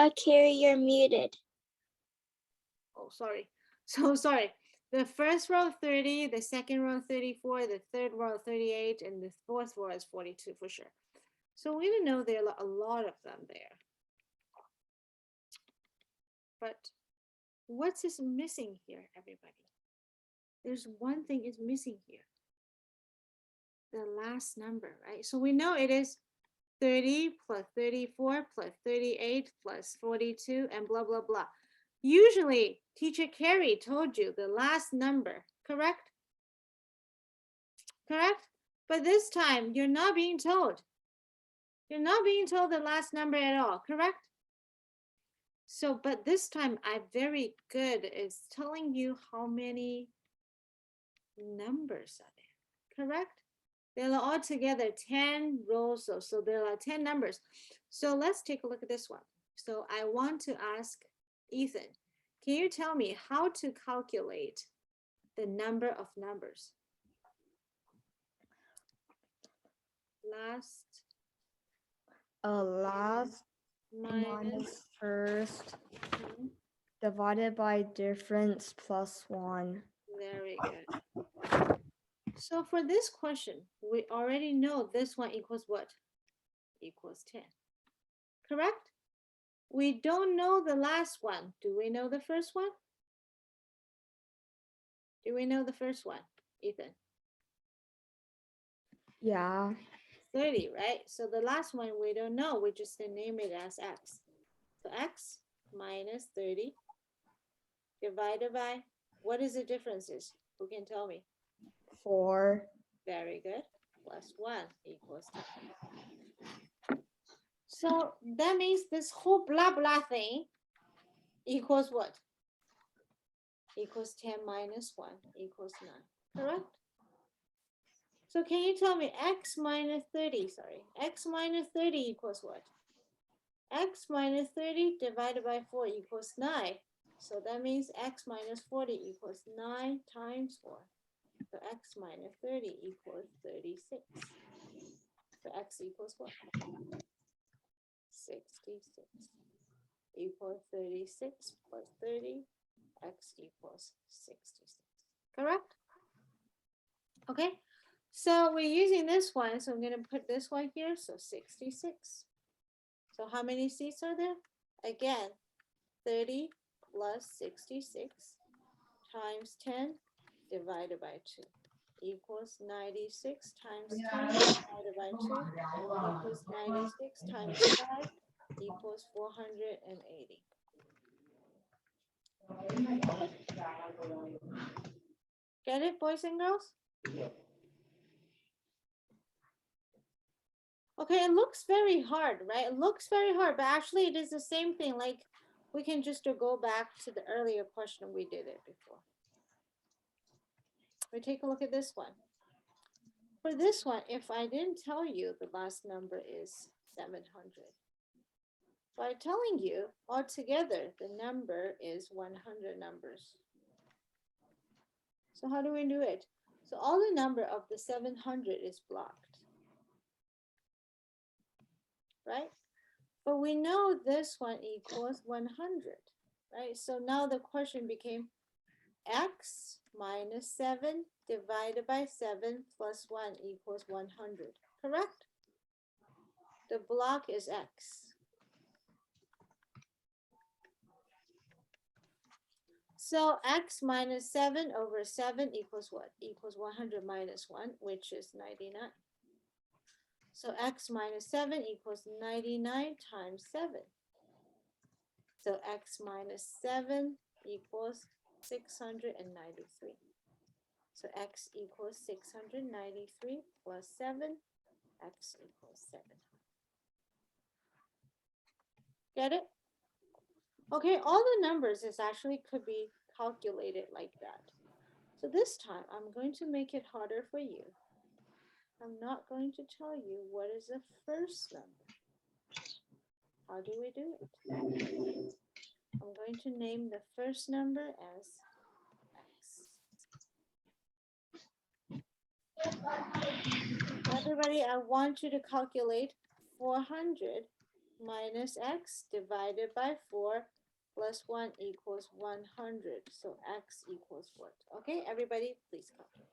Carrie, you're muted. Oh, sorry. So sorry. The first row 30, the second row 34, the third row 38, and the fourth row is 42 for sure. So we didn't know there are a lot of them there. But what's is missing here, everybody? There's one thing is missing here. The last number, right? So we know it is 30 plus 34 plus 38 plus 42 and blah, blah, blah. Usually, teacher Carrie told you the last number, correct? Correct? But this time, you're not being told. You're not being told the last number at all, correct? So, but this time, I'm very good at telling you how many numbers are there, correct? There are altogether 10 rows, so there are 10 numbers. So let's take a look at this one. So I want to ask Ethan, can you tell me how to calculate the number of numbers? Last Last minus minus first mhm, divided by difference plus 1. very good. So for this question, we already know this one equals what? Equals 10. Correct? We don't know the last one. Do we know the first one? Do we know the first one, Ethan? Yeah. 30, right? So the last one we don't know. We just name it as x. So x minus 30 divided by, what is the differences? Who can tell me? 4. Very good. Plus 1 equals 10. So that means this whole blah blah thing equals what? Equals 10 minus 1 equals 9. Correct? So can you tell me x minus 30, sorry, x minus 30 equals what? X minus 30 divided by 4 equals 9. So that means x minus 40 equals 9 times 4. So x minus 30 equals 36. So x equals what? 66 equals 36 plus 30, x equals 66. Correct? Okay, so we're using this one, so I'm going to put this one here, so 66. So how many seats are there? Again, 30 plus 66 times 10 divided by 2 equals 96 times 10 divided by 2 equals 96 times 5 equals 480. Get it, boys and girls? Okay, it looks very hard, right? It looks very hard, but actually it is the same thing. Like we can just go back to the earlier question we did it before. We take a look at this one. For this one, if I didn't tell you the last number is 700, by telling you altogether the number is 100 numbers. So how do we do it? So all the number of the 700 is blocked, right? But we know this one equals 100, right? So now the question became x minus 7 divided by 7 plus 1 equals 100, correct? The block is x. So x minus 7 over 7 equals what? Equals 100 minus 1, which is 99. So x minus 7 equals 99 times 7. So x minus 7 equals 693. So x equals 693 plus 7, x equals 7. Get it? Okay, all the numbers is actually could be calculated like that. So this time I'm going to make it harder for you. I'm not going to tell you what is the first number. How do we do it? I'm going to name the first number as x. Everybody, I want you to calculate 400 minus x divided by 4 plus 1 equals 100. So x equals what? Okay, everybody, please calculate.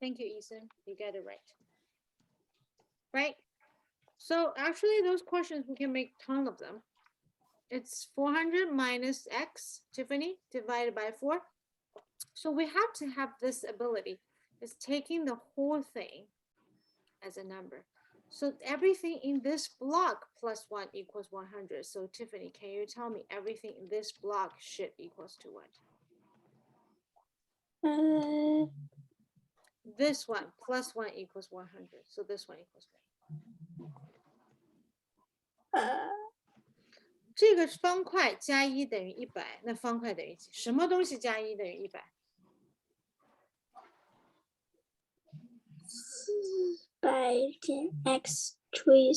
Thank you, Ethan. You get it right. Right? So actually those questions, we can make a ton of them. It's 400 minus x, Tiffany, divided by 4. So we have to have this ability. It's taking the whole thing as a number. So everything in this block plus 1 equals 100. So Tiffany, can you tell me everything in this block should equals to what? This one plus 1 equals 100. So this one equals what? 这个方块加1等于100，那方块等于几？什么东西加1等于100？ x 除以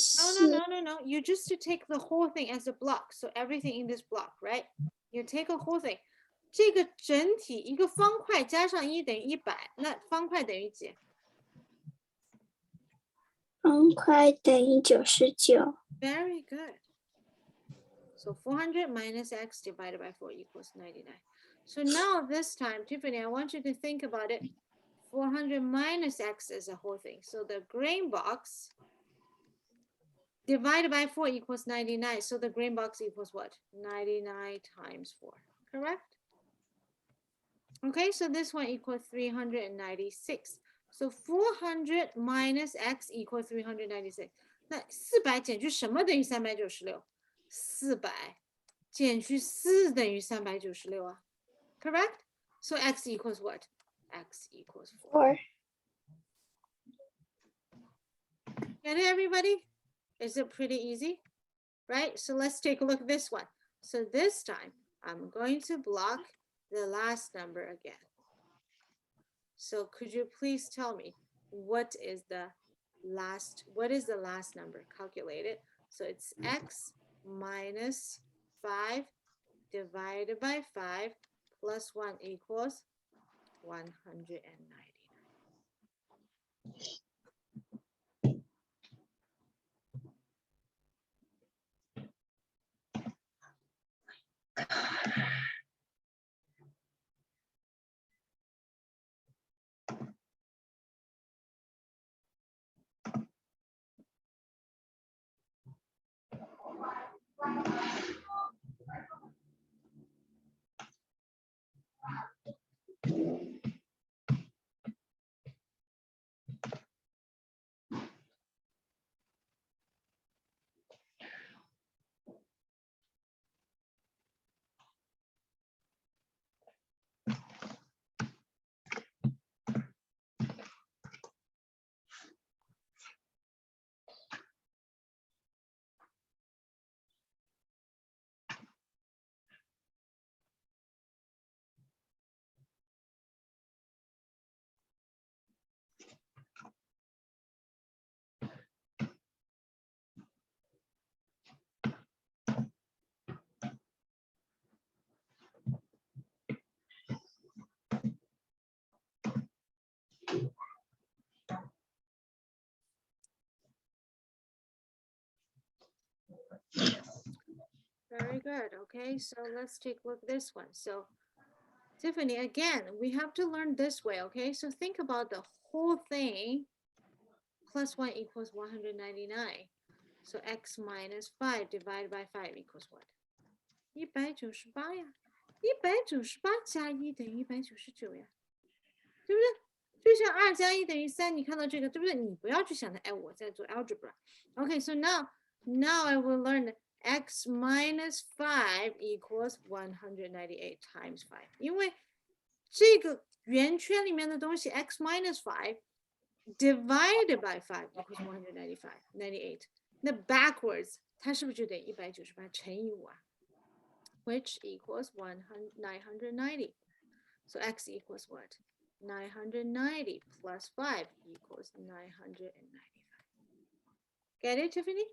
No. You just to take the whole thing as a block. So everything in this block, right? You take a whole thing. 这个整体一个方块加上1等于100，那方块等于几？方块等于99。 Very good. So 400 minus x divided by 4 equals 99. So now this time, Tiffany, I want you to think about it. 400 minus x is a whole thing. So the green box divided by 4 equals 99. So the green box equals what? 99 times 4, correct? Okay, so this one equals 396. So 400 minus x equals 396. 那400减去什么等于396？ 400减去4等于396啊 ，correct? So x equals what? X equals 4. 4 Get it, everybody? Is it pretty easy? Right? So let's take a look at this one. So this time, I'm going to block the last number again. So could you please tell me what is the last number? Calculate it. So it's x minus 5 divided by 5 plus 1 equals 199. Very good. Okay, so let's take a look at this one. So Tiffany, again, we have to learn this way, okay? So think about the whole thing. Plus 1 equals 199. So x minus 5 divided by 5 equals what? 198呀，198加1等于199呀，对不对？就像2加1等于3，你看到这个，对不对？你不要去想它，哎，我在做 algebra。Okay, so now I will learn x minus 5 equals 198 times 5， 因为这个圆圈里面的东西 x minus 5 divided by 5 equals 198。那 backwards 它是不是就等于198乘以5啊？ Which equals 990. So x equals what? 990 plus 5 equals 995. Get it, Tiffany?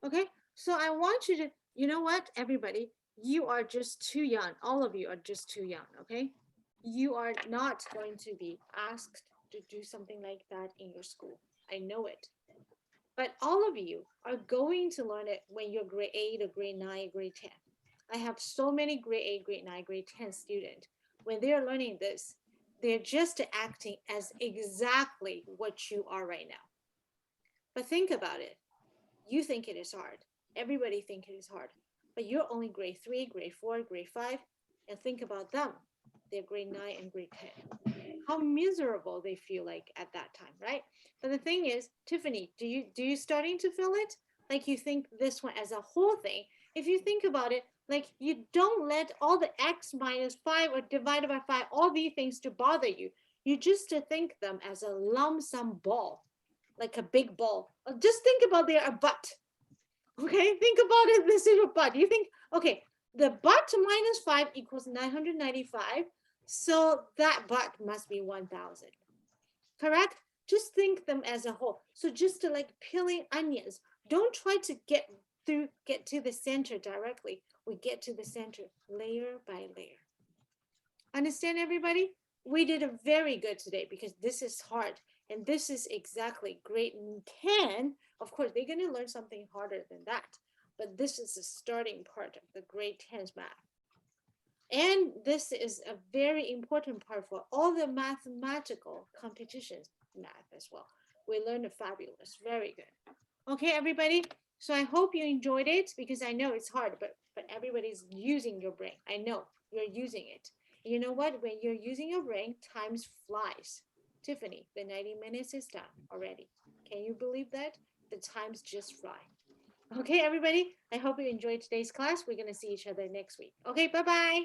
Okay, so I want you to, you know what, everybody, you are just too young. All of you are just too young, okay? You are not going to be asked to do something like that in your school. I know it. But all of you are going to learn it when you're grade 8 or grade 9, grade 10. I have so many grade 8, grade 9, grade 10 students. When they're learning this, they're just acting as exactly what you are right now. But think about it. You think it is hard. Everybody thinks it is hard. But you're only grade 3, grade 4, grade 5. And think about them. They're grade 9 and grade 10. how miserable they feel like at that time, right? But the thing is, Tiffany, do you starting to feel it? Like you think this one as a whole thing. If you think about it, like you don't let all the x minus 5 or divided by 5, all these things to bother you. You just to think them as a lump sum ball, like a big ball. Just think about their butt. Okay, think about it. This is a butt. You think, okay, the butt minus 5 equals 995. So that butt must be 1000. Correct? Just think them as a whole. So just to like peeling onions. Don't try to get to the center directly. We get to the center layer by layer. Understand, everybody? We did a very good today because this is hard. And this is exactly grade 10. Of course, they're going to learn something harder than that. But this is the starting part of the grade 10's math. And this is a very important part for all the mathematical competitions math as well. We learned a fabulous, very good. Okay, everybody. So I hope you enjoyed it because I know it's hard, but everybody's using your brain. I know you're using it. You know what? When you're using your brain, time flies. Tiffany, the 90 minutes is done already. Can you believe that? The times just fly. Okay, everybody. I hope you enjoyed today's class. We're going to see each other next week. Okay, bye-bye.